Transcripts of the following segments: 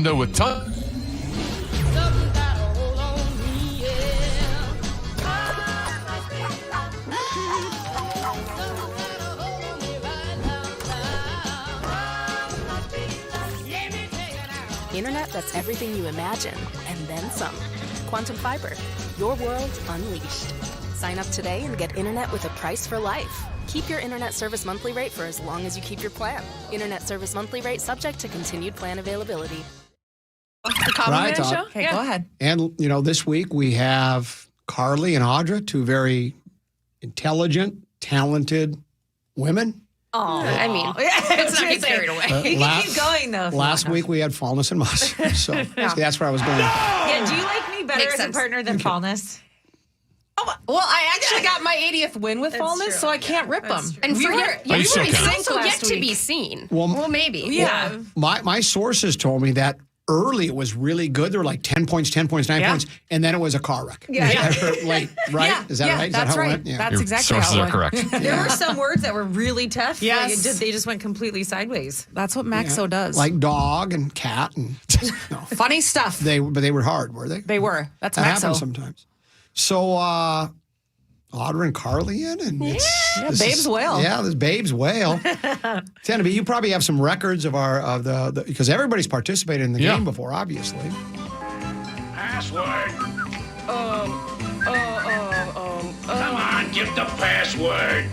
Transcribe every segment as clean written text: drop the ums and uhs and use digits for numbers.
with ton. Internet that's everything you imagine, and then some. Quantum Fiber, your world unleashed. Sign up today and get internet with a price for life. Keep your internet service monthly rate for as long as you keep your plan. Internet service monthly rate subject to continued plan availability. The Common Man Show? Okay, go ahead. And, this week we have Carly and Audra, two very intelligent, talented women. Oh, I mean, let's not get carried away. You can keep going, though. Last week we had Fallness and Moss. So see, that's where I was going. Yeah, do you like me better as a partner than Fallness? Oh, well, I actually got my 80th win with Fallness, so I can't rip them. And Are you still counting? also yet to be seen. Well, maybe. Yeah. My sources told me that early it was really good. There were like 10 points, 9 points, and then it was a car wreck. Yeah. Late, right? Yeah. Is that right? Is That's that how right. it went? Yeah. That's Your exactly sources how it are went. correct. There were some words that were really tough. Yes. They just went completely sideways. That's what Maxo does. Like dog and cat and funny stuff. but they were hard, were they? They were. That's That happens Maxo. sometimes. So Audra and Carly in, and Babe's Whale. Yeah, this Babe's Whale. Tenneby, you probably have some records of the because everybody's participated in the game before, obviously. Password. Come on, give the password.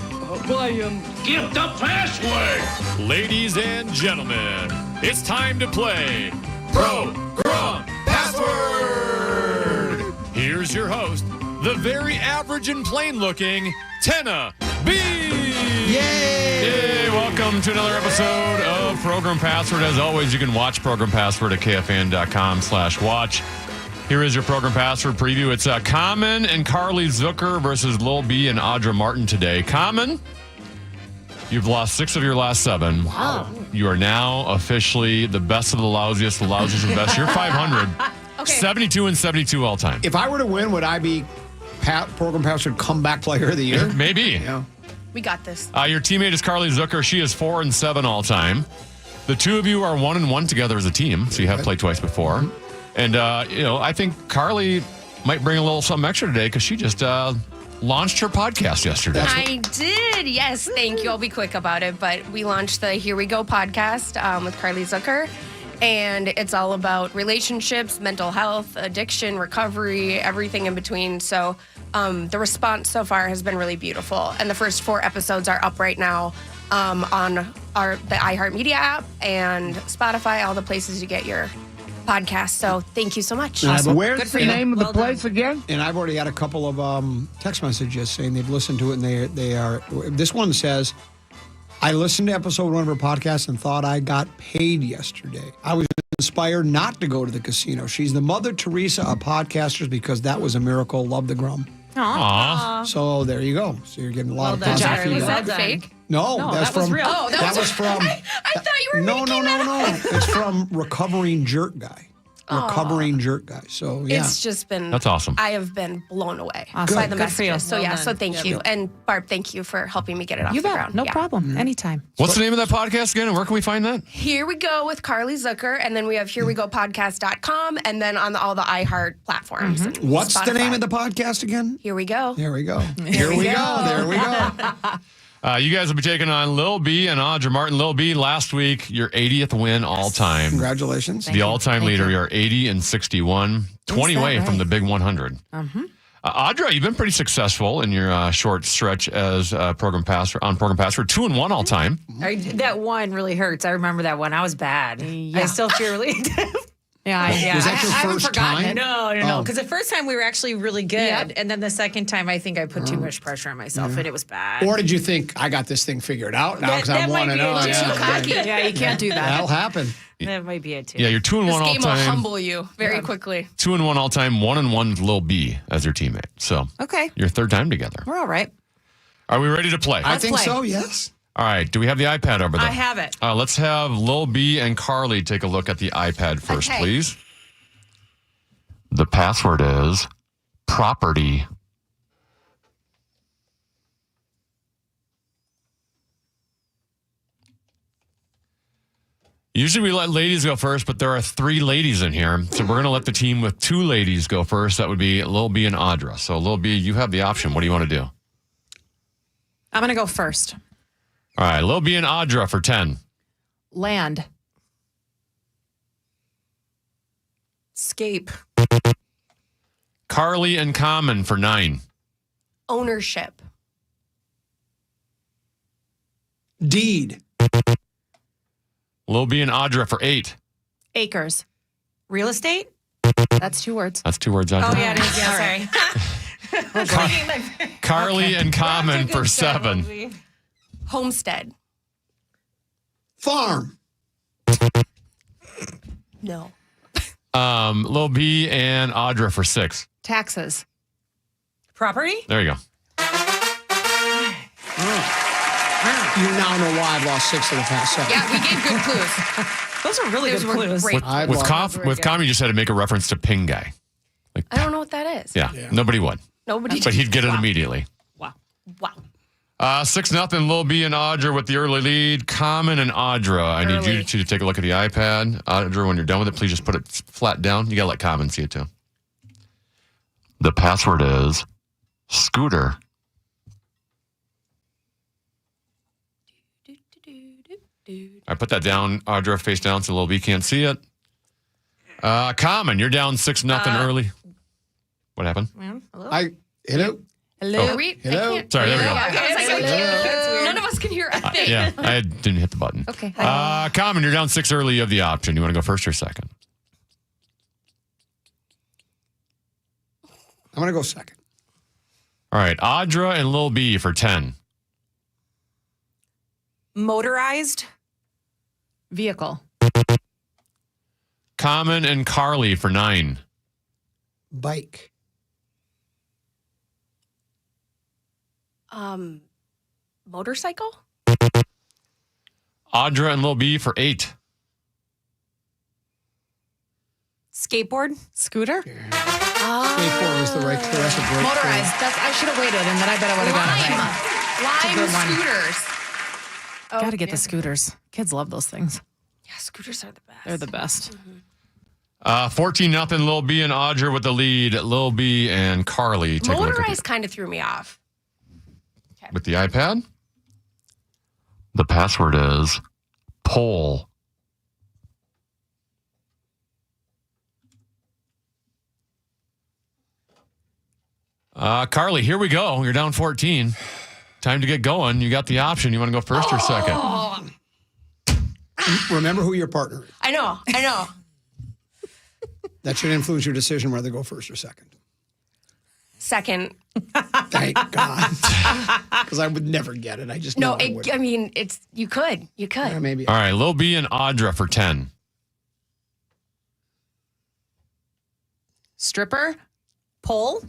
Give the password. Ladies and gentlemen, it's time to play Progrum Password. Here's your host, the very average and plain-looking Tenna B. Yay! Welcome to another episode of Program Password. As always, you can watch Program Password at kfn.com/watch. Here is your Program Password preview. It's Common and Carly Zucker versus Lil B and Audra Martin today. Common, you've lost 6 of your last 7. Wow. You are now officially the best of the lousiest of the best. You're 500. Okay. 72 and 72 all time. If I were to win, would I be Program Password Comeback Player of the Year? Maybe. Yeah. We got this. Your teammate is Carly Zucker. She is 4 and 7 all time. The two of you are 1 and 1 together as a team, so you have played twice before. And, I think Carly might bring a little something extra today because she just launched her podcast yesterday. I did. Yes. Thank you. I'll be quick about it. But we launched the Here We Go podcast with Carly Zucker. And it's all about relationships, mental health, addiction, recovery, everything in between. So the response so far has been really beautiful. And the first 4 episodes are up right now on the iHeartMedia app and Spotify, all the places you get your podcast. So thank you so much. Where's the name of the place again? And I've already had a couple of text messages saying they've listened to it, and they are. This one says, I listened to episode 1 of her podcast and thought I got paid yesterday. I was inspired not to go to the casino. She's the Mother Teresa of podcasters because that was a miracle. Love the Grum. Aww. So there you go. So you're getting a lot of done, positive Jerry. Was feedback. that fake? No, that's that was from. real. Oh, that was from. I thought you were No. making that up. It's from Recovering Jerk Guy. Recovering Jerk Guy. So yeah. It's just been. That's awesome. I have been blown away Awesome. by the Good for you. messages. So Well done. so thank you. And Barb, thank you for helping me get it off You the bet. ground. No Yeah. problem. Anytime. What's the name of that podcast again, and where can we find that? Here We Go with Carly Zucker, and then we have HereWeGoPodcast.com, and then on all the iHeart platforms. and What's the Spotify. name of the podcast again? Here We Go. There we go. Here we go. There we go. You guys will be taking on Lil B and Audra Martin. Lil B, last week, your 80th win all time. Congratulations. The all-time leader. You're 80 and 61, 20 that away from right? the big 100. Audra, you've been pretty successful in your short stretch as Program Password 2 and 1 all time. That one really hurts. I remember that one. I was bad. I still feel really. Yeah. Was that your I haven't first forgotten time? it. No. Oh. Because the first time we were actually really good. Yep. And then the second time, I think I put too much pressure on myself, and it was bad. Or did you think, I got this thing figured out now because That I'm might 1 and be 0? it. Too cocky. Yeah, you can't do that. That'll happen. That might be it, too. Yeah, you're 2 and This 1 all game will time. humble you very quickly. 2 and 1 all time, 1 and 1 with Lil B as your teammate. So Okay. your third time together. We're all right. Are we ready to play? I think play. so, yes. All right. Do we have the iPad over there? I have it. Let's have Lil B and Carly take a look at the iPad first, Okay. please. The password is property. Usually we let ladies go first, but there are 3 ladies in here. So we're going to let the team with 2 ladies go first. That would be Lil B and Audra. So Lil B, you have the option. What do you want to do? I'm going to go first. All right, Lil B and Audra for 10. Land. Escape. Carly and Common for 9. Ownership. Deed. Lil B and Audra for 8. Acres. Real estate? That's 2 words. That's 2 words, Audra. Oh, yeah, it is. Yeah, sorry. Carly and Common for 7. Homestead. Farm. No. Lil B and Audra for 6. Taxes. Property? There you go. You now know why I've lost 6 of the past 7. Yeah, we gave good clues. Those are really Those good were clues. great. With Common, you just had to make a reference to Ping Guy. I don't know what that is. Yeah, nobody would. Nobody. But he'd get it immediately. Wow. 6-0, Lil B and Audra with the early lead. Common and Audra. I need you to take a look at the iPad. Audra, when you're done with it, please just put it flat down. You got to let Common see it too. The password is Scooter. I put that down, Audra, face down so Lil B can't see it. Common, you're down 6-0 early. What happened? Hello? Hello? Hello? Are we? Hello? I can't. Sorry, there we go. Yeah, I was like, I can't. None of us can hear a thing. Yeah, I didn't hit the button. Okay. Common, you're down 6 early. You have the option. You want to go first or second? I'm going to go second. All right, Audra and Lil B for 10. Motorized? Vehicle. Common and Carly for 9. Bike. Motorcycle? Audra and Lil B for 8. Skateboard? Scooter? Skateboard was the right choice. That's a great Motorized. I should have waited, and then I bet I would have gotten it right. Lime good one. scooters. Got to get the scooters. Kids love those things. Yeah, scooters are the best. They're the best. 14-0, Lil B and Audra with the lead. Lil B and Carly. Take a look at Motorized kind of threw me off. with the iPad. The password is poll. Carly, here we go. You're down 14. Time to get going. You got the option. You want to go first or second? Remember who your partner is. I know. That should influence your decision whether to go first or second. Second. Thank God. Because I would never get it. I just know I would. I mean, you could. Yeah, maybe. All right, Lil B and Audra for 10. Stripper? Pole?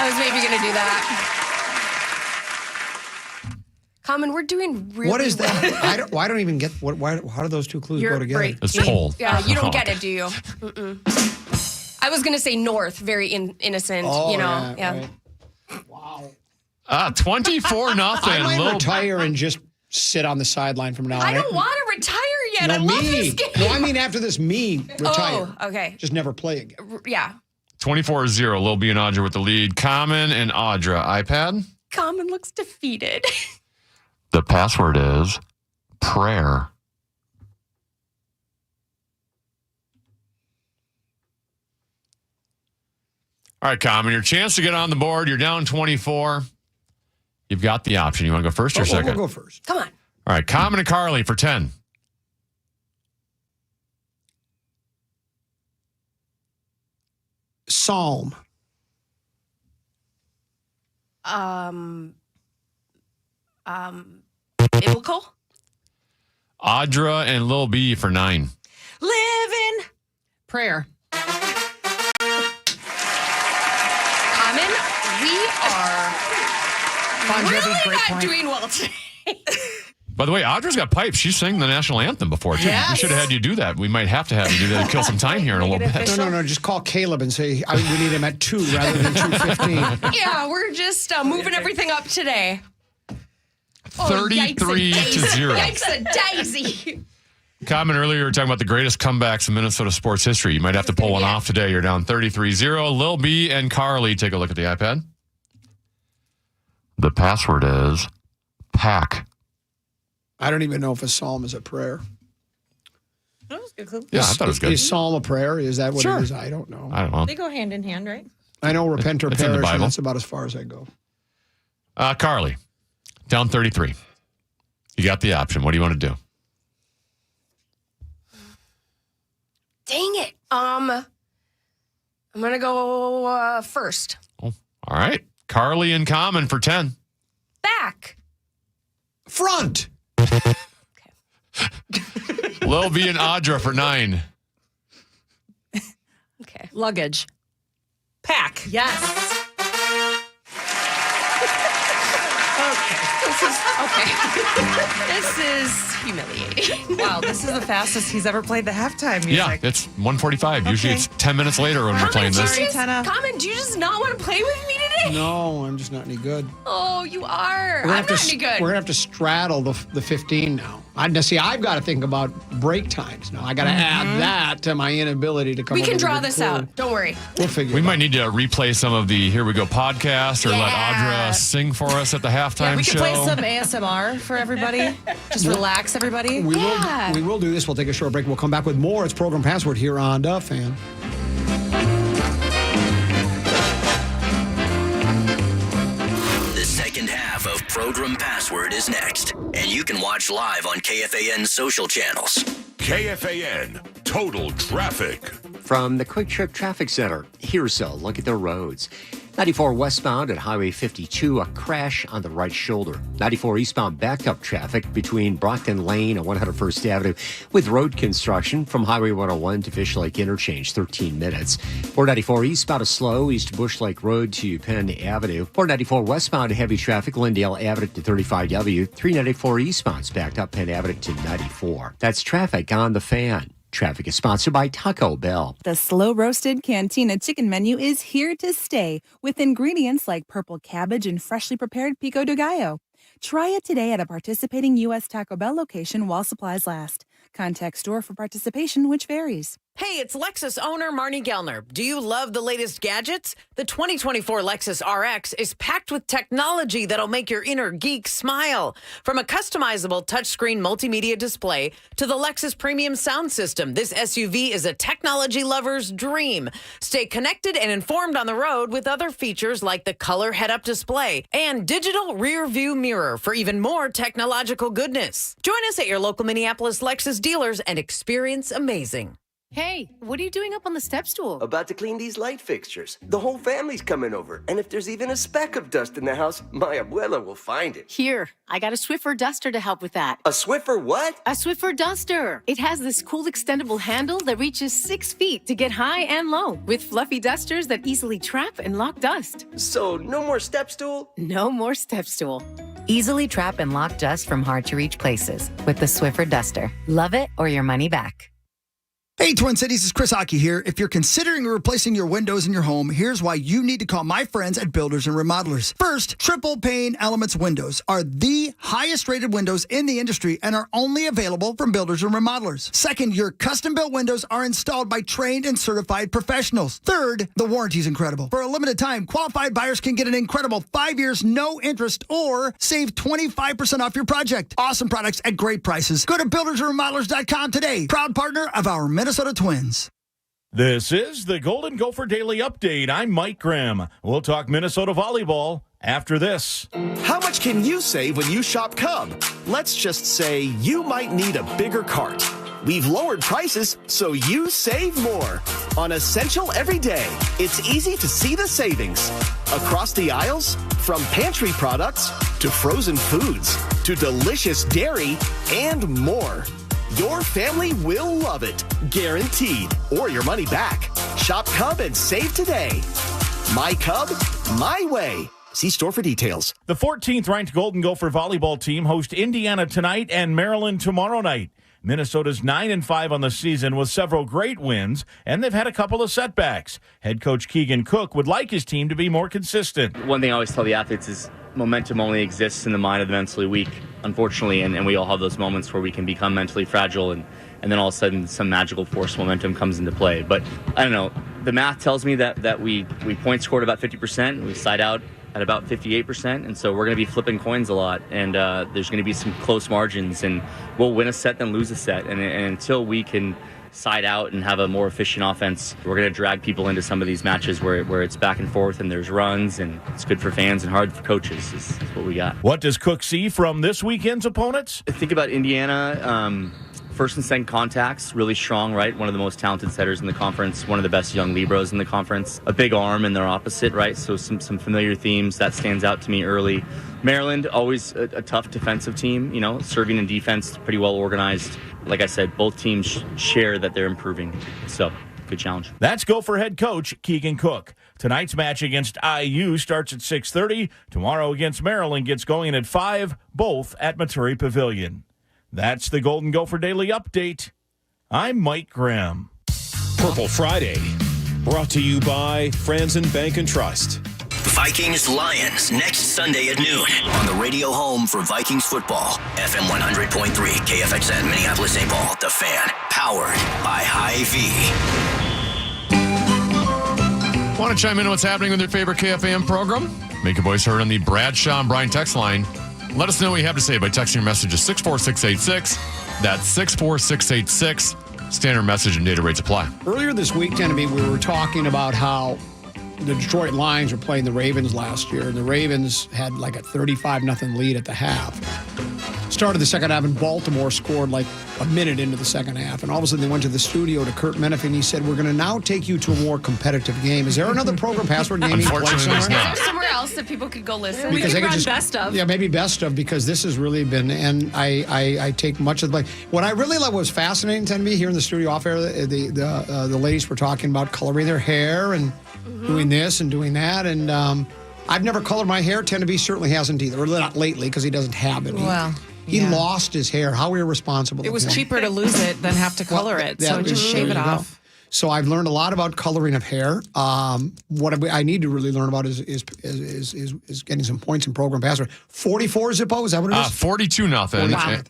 I was maybe going to do that. Common, we're doing really What is well. that? I don't even get how do those two clues go together? Right. It's poll. Yeah, you don't get it, do you? Mm-mm. I was going to say north, very innocent, Oh, you know. yeah. Right. Wow. 24-0. I might Lil retire and just sit on the sideline from now on. I don't want to retire yet. No, I love me. this game. No, I mean after this, me retire. Oh, okay. Just never play again. Yeah. 24-0. Lil B and Audra with the lead. Common and Audra. iPad. Common looks defeated. The password is prayer. All right, Common, your chance to get on the board. You're down 24. You've got the option. You want to go first or second? We'll go first. Come on. All right, Common and Carly for 10. Psalm. Biblical? Audra and Lil B for 9. Living. Prayer. Common, we are Bon Jovi, really great not point. doing well today. By the way, Audra's got pipes. She sang the national anthem before, too. Yes. We should have had you do that. We might have to have you do that to kill some time here in a little bit. No. Just call Caleb and say we need him at 2 rather than 2:15. Yeah, we're just moving everything up today. 33 to 0. Yikes a daisy. Comment earlier, we were talking about the greatest comebacks in Minnesota sports history. You might have to pull one off today. You're down 33-0. Lil B and Carly, take a look at the iPad. The password is PAC. I don't even know if a psalm is a prayer. That was good. Yeah, I thought it was good. Is psalm a prayer? Is that what Sure. it is? I don't know. I don't know. They go hand in hand, right? I know repent or It's in the perish, Bible. and that's about as far as I go. Carly, down 33. You got the option. What do you want to do? Dang it. I'm going to go first. Oh, all right. Carly in common for 10. Back. Front. Lil B and Audra for 9. Okay. Luggage. Pack. Yes. This is humiliating. Wow, this is the fastest he's ever played the halftime music. Yeah, it's 1:45. Usually it's 10 minutes later when we're playing this. Common, do you just not want to play with me today? No, I'm just not any good. Oh, you are. We're I'm gonna not any good. We're going to have to straddle the 15 now. I've got to think about break times now. I got to add that to my inability to come We up can with a draw good this clue. out. Don't worry. We'll figure We it might out. need to replay some of the Here We Go podcast or let Yeah. Audra sing for us at the halftime We show. can play some ASMR for everybody. Just relax, everybody. We will do this. We'll take a short break. We'll come back with more. It's Program Password here on Duh Fan. The second half of Program Password is next, and you can watch live on KFAN's social channels. KFAN Total Traffic. From the Quick Trip Traffic Center, here's a look at the roads. 94 westbound at Highway 52, a crash on the right shoulder. 94 eastbound backup traffic between Brockton Lane and 101st Avenue with road construction from Highway 101 to Fish Lake Interchange, 13 minutes. 494 eastbound is slow, east Bush Lake Road to Penn Avenue. 494 westbound, heavy traffic, Lindale Avenue to 35W. 394 eastbound's backed up Penn Avenue to 94. That's traffic on the Fan. Traffic is sponsored by Taco Bell. The slow-roasted Cantina chicken menu is here to stay with ingredients like purple cabbage and freshly prepared pico de gallo. Try it today at a participating U.S. Taco Bell location while supplies last. Contact store for participation, which varies. Hey, it's Lexus owner Marnie Gellner. Do you love the latest gadgets? The 2024 Lexus RX is packed with technology that'll make your inner geek smile. From a customizable touchscreen multimedia display to the Lexus premium sound system, this SUV is a technology lover's dream. Stay connected and informed on the road with other features like the color head-up display and digital rear view mirror for even more technological goodness. Join us at your local Minneapolis Lexus dealers and experience amazing. Hey, what are you doing up on the step stool? About to clean these light fixtures. The whole family's coming over, and if there's even a speck of dust in the house, my abuela will find it. Here, I got a Swiffer duster to help with that. A Swiffer what? A Swiffer duster. It has this cool extendable handle that reaches 6 feet to get high and low, with fluffy dusters that easily trap and lock dust. So, no more step stool? No more step stool. Easily trap and lock dust from hard-to-reach places with the Swiffer duster. Love it or your money back. Hey, Twin Cities, it's Chris Hockey here. If you're considering replacing your windows in your home, here's why you need to call my friends at Builders and Remodelers. First, Triple Pane Elements windows are the highest rated windows in the industry and are only available from Builders and Remodelers. Second, your custom-built windows are installed by trained and certified professionals. Third, the warranty is incredible. For a limited time, qualified buyers can get an incredible 5 years, no interest, or save 25% off your project. Awesome products at great prices. Go to buildersandremodelers.com today. Proud partner of our Minnesota Twins. This is the Golden Gopher Daily Update. I'm Mike Graham. We'll talk Minnesota volleyball after this. How much can you save when you shop Cub? Let's just say you might need a bigger cart. We've lowered prices so you save more. On Essential every day, it's easy to see the savings. Across the aisles, from pantry products to frozen foods to delicious dairy and more. Your family will love it, guaranteed, or your money back. Shop Cub and save today. My Cub, my way. See store for details. The 14th ranked Golden Gopher volleyball team host Indiana tonight and Maryland tomorrow night. Minnesota's 9-5 on the season with several great wins, and they've had a couple of setbacks. Head coach Keegan Cook would like his team to be more consistent. One thing I always tell the athletes is momentum only exists in the mind of the mentally weak. unfortunately, and we all have those moments where we can become mentally fragile, and then all of a sudden some magical force momentum comes into play. But I don't know. The math tells me that we point scored about 50%, we side out at about 58%, and so we're going to be flipping coins a lot, and there's going to be some close margins, and we'll win a set then lose a set, and until we can side out and have a more efficient offense, we're going to drag people into some of these matches where it's back and forth and there's runs, and it's good for fans and hard for coaches is what we got. What does Cook see from this weekend's opponents? Think about Indiana. First and second contacts, really strong, right? One of the most talented setters in the conference, one of the best young liberos in the conference. A big arm in their opposite, right? So some familiar themes, that stands out to me early. Maryland, always a tough defensive team, serving and defense, pretty well organized. Like I said, both teams share that they're improving. So, good challenge. That's Gopher head coach Keegan Cook. Tonight's match against IU starts at 6:30. Tomorrow against Maryland gets going at 5, both at Maturi Pavilion. That's the Golden Gopher Daily Update. I'm Mike Graham. Purple Friday, brought to you by Friends and Bank and Trust. Vikings Lions next Sunday at noon on the radio home for Vikings football. FM 100.3 KFXN Minneapolis St. Paul, The Fan, powered by Hy-Vee. Want to chime in on what's happening with your favorite KFAN program? Make your voice heard on the Bradshaw and Bryan text line. Let us know what you have to say by texting your message to 64686. That's 64686. Standard message and data rates apply. Earlier this week, Tennessee, we were talking about how the Detroit Lions were playing the Ravens last year, and the Ravens had like a 35-0 lead at the half. Started the second half, and Baltimore scored like a minute into the second half. And all of a sudden, they went to the studio to Kurt Menefee, and he said, "We're going to now take you to a more competitive game." Is there another program password game? Unfortunately, there's not. Is there somewhere else that people could go listen? Because We they could could run best of. Yeah, maybe best of, because this has really been, and I take much of the blame. What I really like was fascinating to me here in the studio off air, the ladies were talking about coloring their hair and doing this and doing that, and I've never colored my hair. Tennessee certainly hasn't either, or not lately, because he doesn't have it. Well, He lost his hair. How irresponsible. It was cheaper to lose it than have to color it, so just shave it off. So I've learned a lot about coloring of hair. What I need to really learn about is getting some points in program password. 44 Zippo, is that what it is? 42-0. Wow.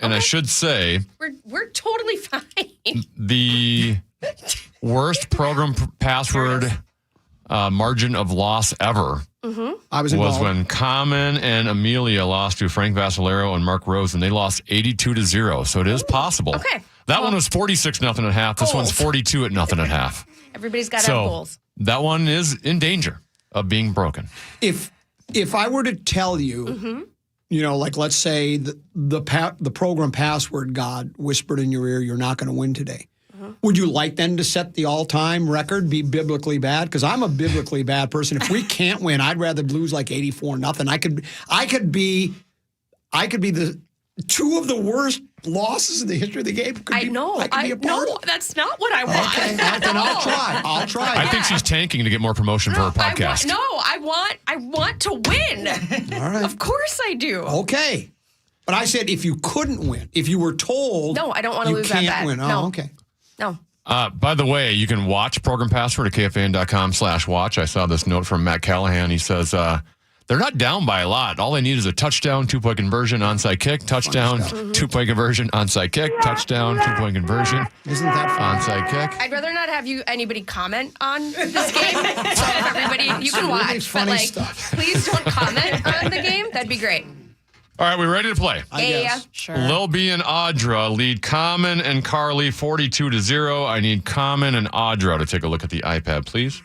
And I should say We're totally fine. the worst program password margin of loss ever. I was involved. when Common and Amelia lost to Frank Vassalero and Mark Rose, and they lost 82-0. So it is possible. Okay. That one was 46-0 at half. This one's 42-0 at half. Everybody's got to have goals. That one is in danger of being broken. If I were to tell you, like let's say the program password god whispered in your ear, "You're not going to win today." Would you like then to set the all-time record, be biblically bad? Because I'm a biblically bad person. If we can't win, I'd rather lose like 84-0. I could be the two of the worst losses in the history of the game. I know. That's not what I want. Okay, then I'll try. I think she's tanking to get more promotion for her podcast. I want to win. All right. Of course I do. Okay. But I said if you couldn't win, if you were told, no, I don't want to lose that bad. You can't win. Oh, no. Okay. No. By the way, you can watch Program Password at KFAN.com/watch. I saw this note from Matt Callahan. He says they're not down by a lot. All they need is a touchdown, 2-point conversion, onside kick, touchdown, 2-point conversion, onside kick, touchdown, 2-point conversion. Isn't that fun? Onside kick. I'd rather not have anybody comment on this game. So if everybody, you can watch, but please don't comment on the game. That'd be great. All right, we ready to play? Yeah. Sure. Lil B and Audra lead Common and Carly 42-0. I need Common and Audra to take a look at the iPad, please.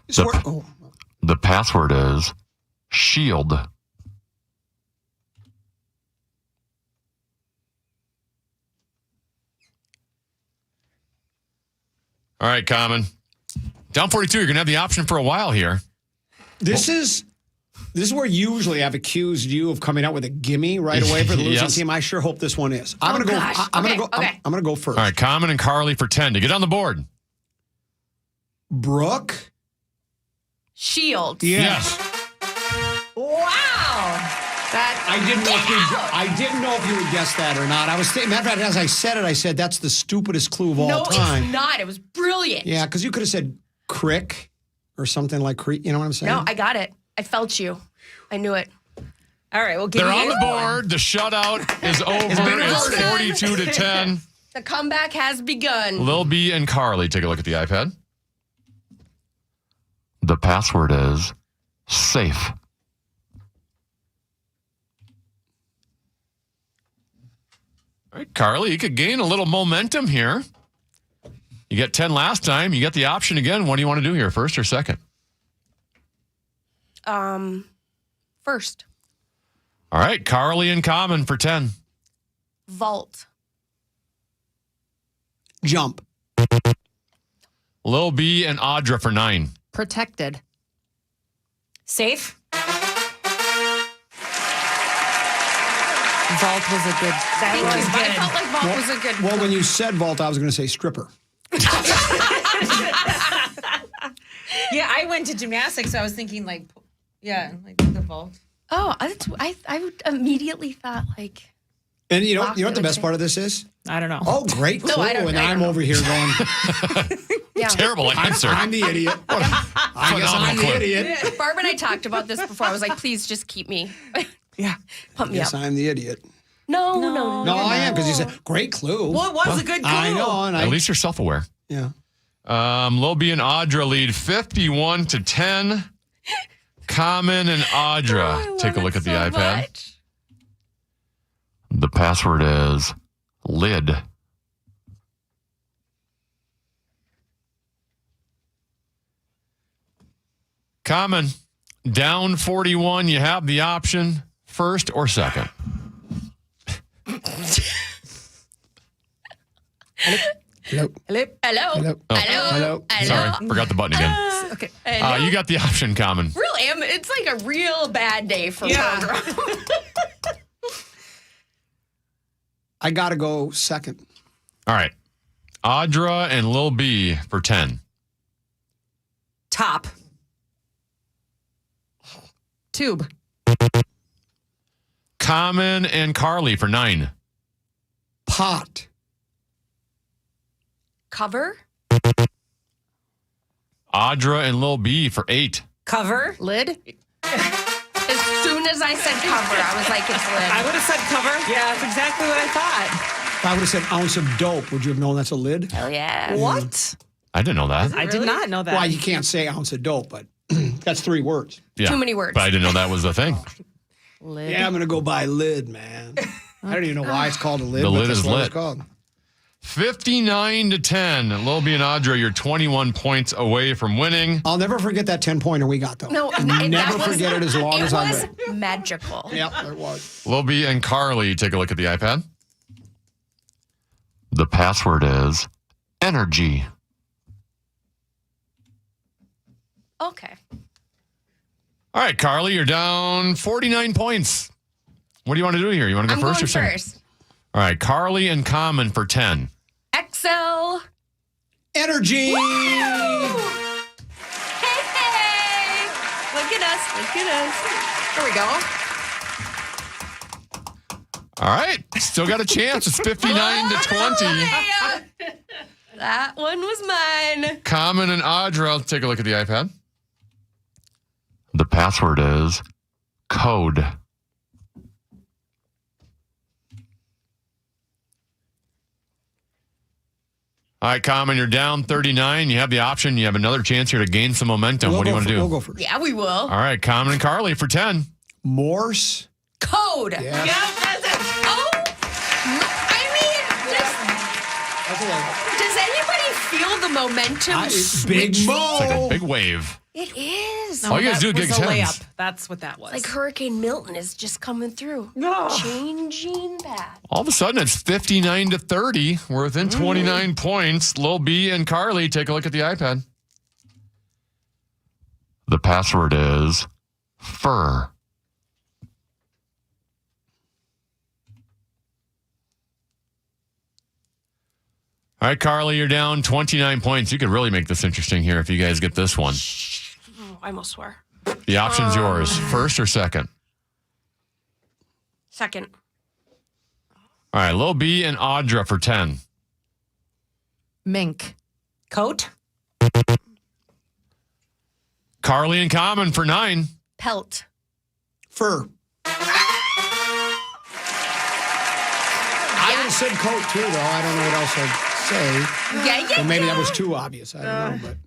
The password is SHIELD. All right, Common. Down 42, you're going to have the option for a while here. This is where usually I've accused you of coming out with a gimme right away for the losing team. I sure hope this one is. I'm going to go first. All right, Common and Carly for 10 to get on the board. Brooke. Shield. Yes. Wow. I didn't know if you would guess that or not. I was thinking, matter of fact, as I said it, I said that's the stupidest clue of all time. No, it's not. It was brilliant. Yeah, because you could have said crick or something like creek. You know what I'm saying? No, I got it. I felt you. I knew it. All right, we'll They're on the board. The shutout is over. It's 42-10. The comeback has begun. Lil B and Carly, take a look at the iPad. The password is safe. All right, Carly, you could gain a little momentum here. You get 10 last time. You get the option again. What do you want to do here, first or second? First. All right, Carly in common for 10. Vault. Jump. Lil B and Audra for 9. Protected. Safe. Vault was a good. Thank you. I felt like vault was a good. Well, when you said vault, I was going to say stripper. Yeah, I went to gymnastics, so I was thinking like the vault. Oh, I immediately thought like. And you know what the best part of this is? I don't know. Oh, great clue. No, I don't I'm over here going, Terrible answer. I'm the idiot. I guess I'm the idiot. Barb and I talked about this before. I was like, please just keep me. Yeah. Pump me Yes, up. I'm the idiot. No, I am, because you said, great clue. Well, it was a good clue. I know. And At least you're self-aware. Yeah. Lil B and Audra lead 51-10. Common and Audra. Take a look at the iPad. Much. The password is lid. Common. Down 41. You have the option, first or second. Hello. Hello. Hello. Oh. Hello. Sorry, forgot the button again. Okay. You got the option, Common. It's like a real bad day for Program. I got to go second. All right. Audra and Lil B for 10. Top. Tube. Common and Carly for 9. Pot. Cover. Audra and Lil B for 8. Cover. Lid. As soon as I said cover, I was like, it's lid. I would have said cover. Yeah, that's exactly what I thought. If I would have said ounce of dope, would you have known that's a lid? Hell yeah. What? I didn't know that. I did not know that. Well, you can't say ounce of dope, but that's 3 words. Yeah, Too many words. But I didn't know that was the thing. Lid. Yeah, I'm going to go by lid, man. I don't even know why it's called a lid. The but lid that's is what lit. It's called. 59-10. Lil B and Audra, you're 21 points away from winning. I'll never forget that 10-pointer we got, though. No, never forget it as long as I live. It was magical. Yep, it was. Lil B and Carly, take a look at the iPad. The password is energy. Okay. All right, Carly, you're down 49 points. What do you want to do here? You want to go I'm first or going second? first. All right, Carly and Common for 10. Excel. Energy. Hey. Look at us. Look at us. There we go. All right, still got a chance. It's 59-20. That one was mine. Common and Audra, take a look at the iPad. The password is code. All right, Common, you're down 39. You have the option. You have another chance here to gain some momentum. What do you want to do? We'll go first. Yeah, we will. All right, Common and Carly for 10. Morse. Code. Yeah. Yep, that's it. Oh, I mean, does anybody feel the momentum? Big switch? Mo. It's like a big wave. It is. All you guys do is get was a 10s. layup. That's what that was. Like Hurricane Milton is just coming through. No. Changing path. All of a sudden, it's 59-30. We're within 29 points. Lil B and Carly, take a look at the iPad. The password is fur. All right, Carly, you're down 29 points. You could really make this interesting here if you guys get this one. Oh, I almost swore. The option's yours. First or second? Second. All right, Lil B and Audra for 10. Mink. Coat. Carly and Common for 9. Pelt. Fur. I said coat too, though. I don't know what else I'd say. Yeah. Or maybe that was too obvious. I don't know, but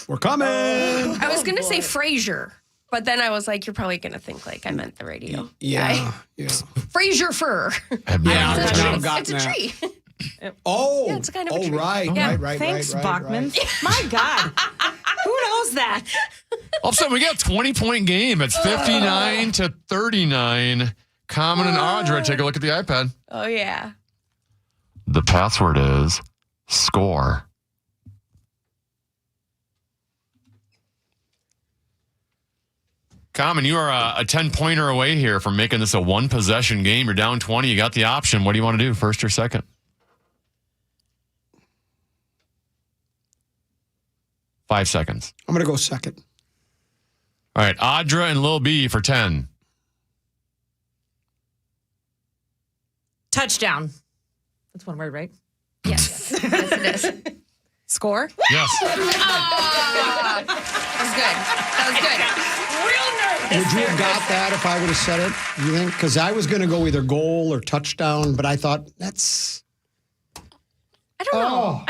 we're coming. I was going to say Frasier, but then I was like, you're probably going to think like I meant the radio. Yeah. Frasier fur. It's a tree. Oh. Yeah, it's kind of a tree. Right. Yeah. Right. Thanks, Bachman. My God. Who knows that? All of a sudden, we got a 20-point game. It's 59-39. Common and Audra, take a look at the iPad. Oh, yeah. The password is score. Common, you are a 10-pointer away here from making this a one-possession game. You're down 20. You got the option. What do you want to do, first or second? Five seconds. I'm going to go second. All right, Audra and Lil B for 10. Touchdown. That's one word, right? Yes. Yes, it is. Score? Yes. That was good. Real nervous. Would you have got that if I would have said it, you think? Because I was going to go either goal or touchdown, but I thought that's... I don't know.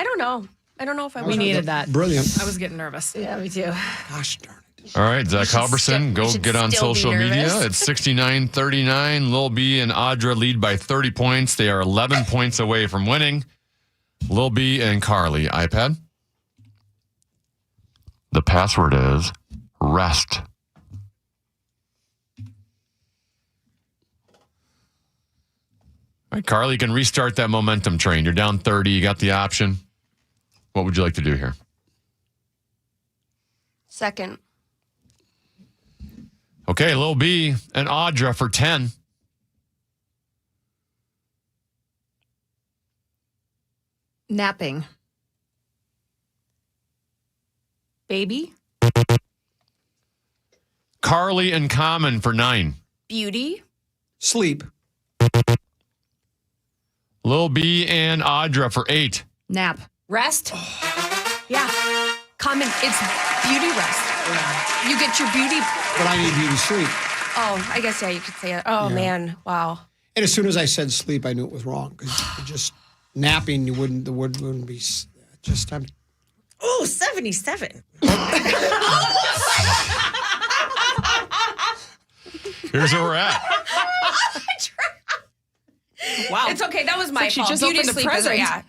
I don't know if I We needed that. Brilliant. I was getting nervous. Yeah, me too. Gosh darn it. All right, Zach Halverson, go get on still be social media. nervous. It's 69-39. Lil B and Audra lead by 30 points. They are 11 points away from winning. Lil B and Carly, iPad. The password is rest. All right, Carly, you can restart that momentum train. You're down 30. You got the option. What would you like to do here? Second. Okay, Lil B and Audra for 10. Napping. Baby? Carly and Common for 9. Beauty. Sleep. Lil B and Audra for 8. Nap. Rest? Yeah. Common. It's beauty rest. You get your beauty. But I need beauty sleep. Oh, I guess, yeah, you could say it. Oh, man. Wow. And as soon as I said sleep, I knew it was wrong. Because just napping, the word wouldn't be just time. Oh, 77. Here's where we're at. Wow. It's okay. That was my like she fault. just Beauty opened a sleep is, present. yeah.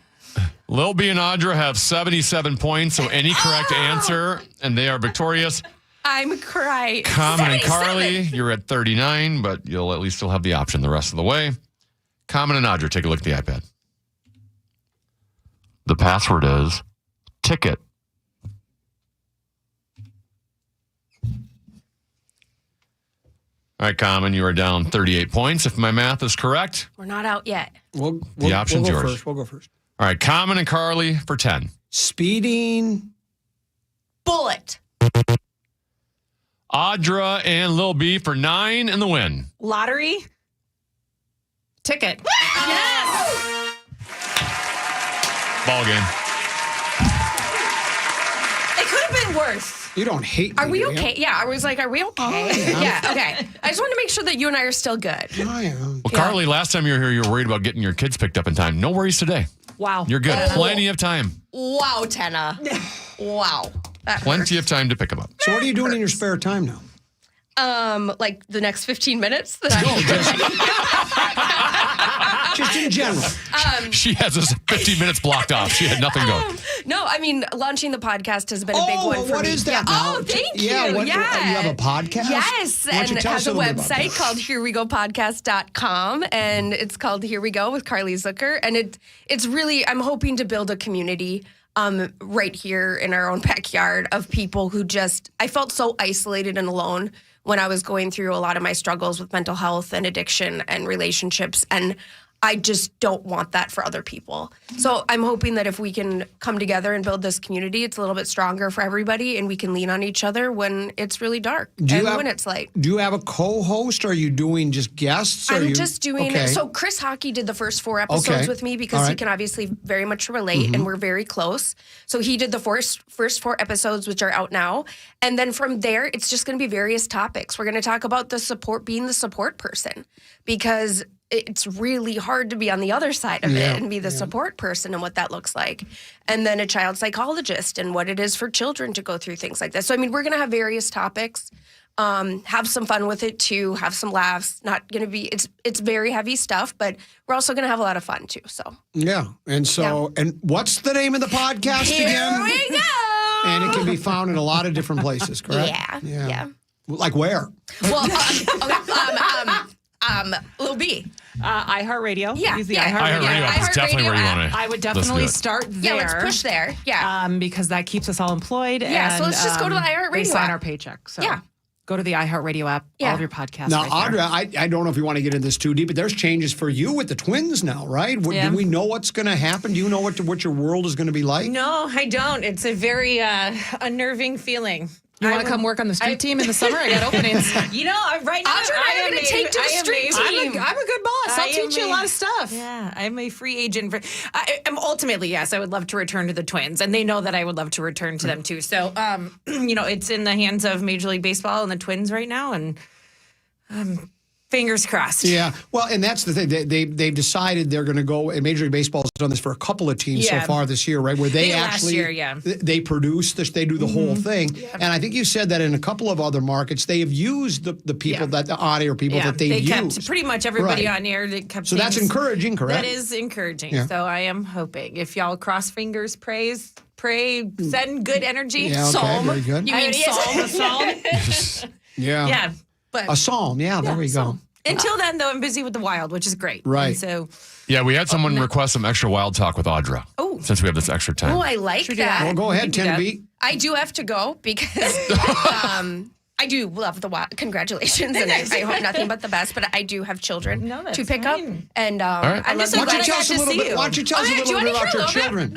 Lil B and Audra have 77 points, so any correct answer, and they are victorious. I'm crying. Common and 77. Carly, you're at 39, but you'll at least still have the option the rest of the way. Common and Audra, take a look at the iPad. The password is ticket. All right, Common, you are down 38 points, if my math is correct. We're not out yet. The option's we'll go yours. First. We'll go first. All right, Common and Carly for 10. Speeding. Bullet. Audra and Lil B for 9 and the win. Lottery? Ticket. Yes! Ball game. It could have been worse. You don't hate me. Are we do you? okay? Yeah, I was like, are we okay? Yeah, okay. I just want to make sure that you and I are still good. I am. Well, Carly, last time you were here, you were worried about getting your kids picked up in time. No worries today. Wow. You're good. Plenty of time. Wow, Tenna. Wow. That Plenty of time to pick them up. So what are you doing in your spare time now? Like the next 15 minutes that I Just in general. She has this 15 minutes blocked off. She had nothing going. No, I mean, launching the podcast has been a big one for what me. is that Yeah. now? Oh, thank Yeah, you. what- Yeah. you have a podcast? Yes, Why don't you and it tell has us a a little bit about website that? called herewegopodcast.com, and it's called Here We Go with Carly Zucker, and it's really, I'm hoping to build a community right here in our own backyard of people who I felt so isolated and alone when I was going through a lot of my struggles with mental health and addiction and relationships, and I just don't want that for other people. So I'm hoping that if we can come together and build this community, it's a little bit stronger for everybody and we can lean on each other when it's really dark when it's light. Do you have a co-host? Or are you doing just guests? I'm just doing okay. So Chris Hockey did the first 4 episodes with me because he can obviously very much relate and we're very close. So he did the first 4 episodes, which are out now. And then from there, it's just going to be various topics. We're going to talk about being the support person, because it's really hard to be on the other side of it and be the support person and what that looks like. And then a child psychologist and what it is for children to go through things like this. So, I mean, we're going to have various topics, have some fun with it too, have some laughs. Not going to be, it's very heavy stuff, but we're also going to have a lot of fun too. So, yeah. And so, and what's the name of the podcast again? Here we go. And it can be found in a lot of different places, correct? Yeah. Like where? Well, Lil B. iHeartRadio. Yeah. Use the iHeartRadio is definitely where you want to. I would definitely start there. Yeah, let's push there. Yeah. Because that keeps us all employed. Yeah, and, so let's just go to the iHeartRadio They sign app. our paycheck. So Yeah. go to the iHeartRadio app, all of your podcasts. Now, right there. Audra, I don't know if you want to get into this too deep, but there's changes for you with the twins now, right? Yeah. Do we know what's going to happen? Do you know what your world is going to be like? No, I don't. It's a very unnerving feeling. You want to come work on the street team in the summer? I got openings. You know, right now, Audra and I are going to take to the street team. I'm a good boss. I'll teach you a lot of stuff. Yeah, I'm a free agent. I'm ultimately, yes, I would love to return to the Twins, and they know that I would love to return to them too. So, it's in the hands of Major League Baseball and the Twins right now, and fingers crossed. Yeah, well, and that's the thing. They've decided they're going to go, and Major League Baseball has done this for a couple of teams so far this year, right? Where they actually, last year, they produce this, they do the whole thing. Yeah. And I think you said that in a couple of other markets, they have used the people that the on-air people that they've they kept used. Pretty much everybody on air. They kept so that's encouraging, correct? That is encouraging. Yeah. So I am hoping if y'all cross fingers, pray, send good energy. Yeah, okay, psalm. very good. You mean psalm? Yeah. Yeah. But a psalm. Yeah, there we go. Until then, though, I'm busy with the Wild, which is great. Right. And so, yeah, we had someone request some extra Wild talk with Audra. Oh. Since we have this extra time. Oh, I like that. Well, go ahead, 10B. I do have to go because I do love the Wild. Congratulations, and I hope nothing but the best. But I do have children to pick up, and right. I love Why don't you tell us a little bit? Why don't you tell us a little bit about your children?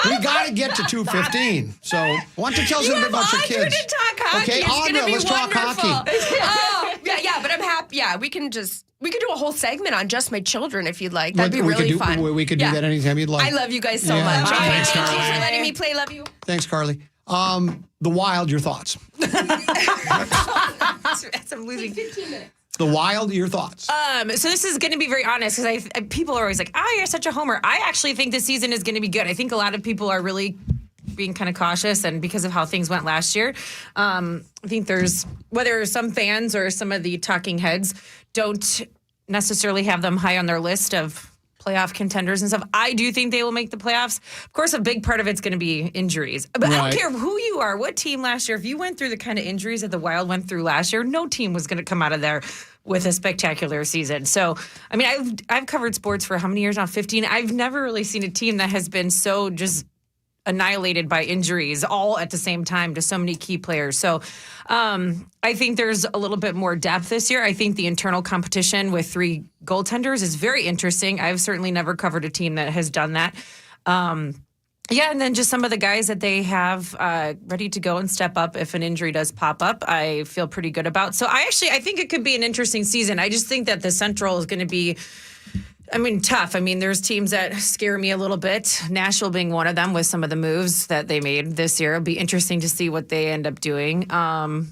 We got to get to 2:15. So why don't you tell us a little bit about your kids? To talk hockey. Okay, Audra, let's talk hockey. Oh, yeah, but I'm happy. Yeah, we can do a whole segment on just my children if you'd like. That'd be really fun. We could do that anytime you'd like. I love you guys so much. Thanks, Thank Carly. you for letting me play. Love you. Thanks, Carly. The Wild, your thoughts? I'm losing 15 minutes. The Wild, your thoughts? So this is going to be very honest because people are always like, "Oh, you're such a homer." I actually think this season is going to be good. I think a lot of people are really being kind of cautious, and because of how things went last year, I think there's whether some fans or some of the talking heads don't necessarily have them high on their list of playoff contenders and stuff. I do think they will make the playoffs. Of course, a big part of it's going to be injuries. But I don't care who you are, what team last year, if you went through the kind of injuries that the Wild went through last year, no team was going to come out of there with a spectacular season. So, I mean, I've covered sports for how many years now? 15. I've never really seen a team that has been so just annihilated by injuries all at the same time to so many key players. So I think there's a little bit more depth this year. I think the internal competition with 3 goaltenders is very interesting. I've certainly never covered a team that has done that. Yeah, and then just some of the guys that they have ready to go and step up if an injury does pop up, I feel pretty good about. So I think it could be an interesting season. I just think that the Central is going to be tough. There's teams that scare me a little bit. Nashville being one of them with some of the moves that they made this year. It'll be interesting to see what they end up doing. I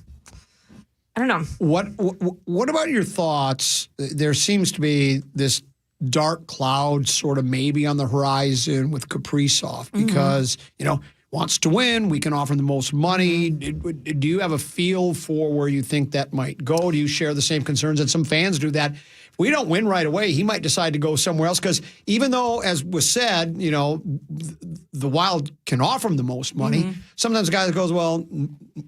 don't know. What about your thoughts? There seems to be this dark cloud sort of maybe on the horizon with Kaprizov because, wants to win. We can offer the most money. Do you have a feel for where you think that might go? Do you share the same concerns that some fans do that? We don't win right away, he might decide to go somewhere else because even though, as was said, the Wild can offer him the most money, sometimes guys goes, well,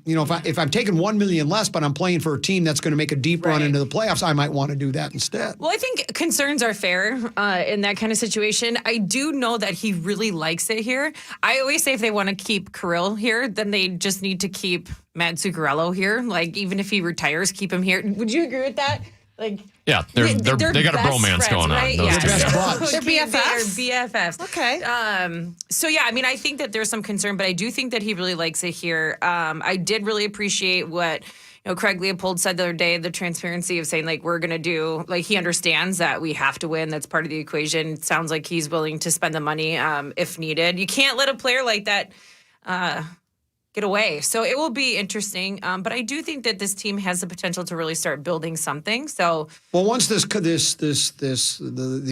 if I'm taking $1 million less, but I'm playing for a team that's going to make a deep run into the playoffs, I might want to do that instead. Well, I think concerns are fair in that kind of situation. I do know that he really likes it here. I always say if they want to keep Kirill here, then they just need to keep Matt Zuccarello here. Like, even if he retires, keep him here. Would you agree with that? Yeah, they got a bromance going on. Those two. They're BFFs. They're BFFs. Okay. So yeah, I think that there's some concern, but I do think that he really likes it here. I did really appreciate what Craig Leopold said the other day, the transparency of saying we're going to do, he understands that we have to win. That's part of the equation. It sounds like he's willing to spend the money if needed. You can't let a player like that get away. So it will be interesting. But I do think that this team has the potential to really start building something. So, well, once the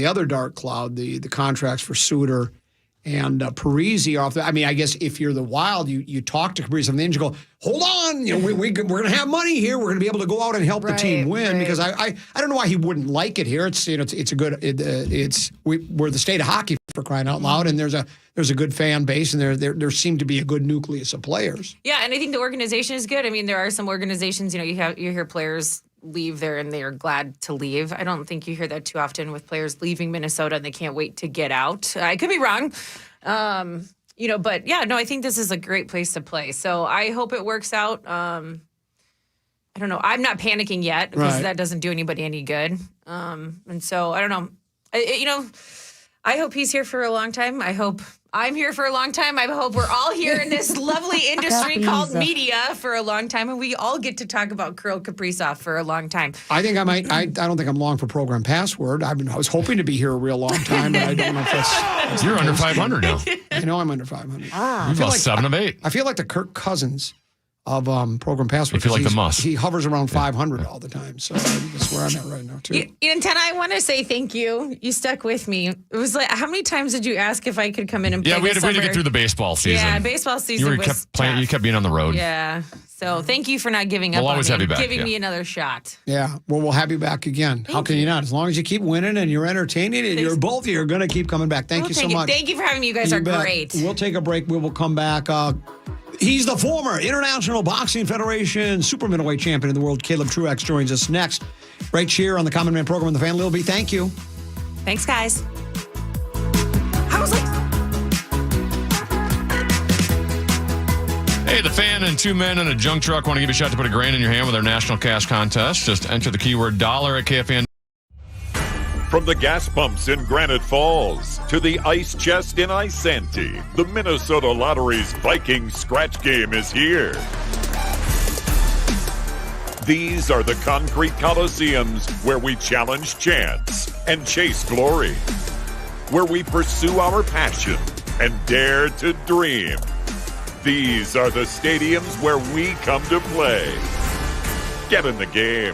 other dark cloud, the contracts for Suter and Parisi off. I mean, I guess if you're the Wild, you talk to Parisi and then you go, hold on, we're going to have money here. We're going to be able to go out and help the team win because I don't know why he wouldn't like it here. It's it's a good we're the state of hockey for crying out loud, and there's a good fan base, and there seem to be a good nucleus of players. Yeah, and I think the organization is good. I mean, there are some organizations, you hear players leave there and they are glad to leave. I don't think you hear that too often with players leaving Minnesota and they can't wait to get out. I could be wrong. But yeah, no, I think this is a great place to play. So I hope it works out. I don't know. I'm not panicking yet because that doesn't do anybody any good. And so I don't know. I hope he's here for a long time. I hope I'm here for a long time. I hope we're all here in this lovely industry called media for a long time, and we all get to talk about Kirill Kaprizov for a long time. I think I might. I don't think I'm long for Program Password. I was hoping to be here a real long time, but I don't know if that's. You're under 500 now. I know I'm under 500. You've lost 7 of 8. I feel like the Kirk Cousins of Program Password. You feel like the Muss. He hovers around 500 all the time. So that's where I'm at right now, too. Antenna, I want to say thank you. You stuck with me. It was like, how many times did you ask if I could come in and play? Yeah, we had to get through the baseball season. Yeah, baseball season you kept playing. You kept being on the road. Yeah. So thank you for not giving up We'll on always me have you back, giving me another shot. Yeah. Well, we'll have you back again. How can you not? As long as you keep winning and you're entertaining and you're both, you're going to keep coming back. Thank you so much. Thank you for having me. You guys are great. We'll take a break. We will come back. He's the former International Boxing Federation super middleweight champion in the world. Caleb Truax joins us next. Right here on the Common Man program on the Fan. Lil B, thank you. Thanks, guys. Hey, the Fan and 2 men in a junk truck want to give you a shot to put $1,000 in your hand with our national cash contest. Just enter the keyword $dollar at KFN. From the gas pumps in Granite Falls to the ice chest in Isanti, the Minnesota Lottery's Viking scratch game is here. These are the concrete coliseums where we challenge chance and chase glory, where we pursue our passion and dare to dream. These are the stadiums where we come to play. Get in the game.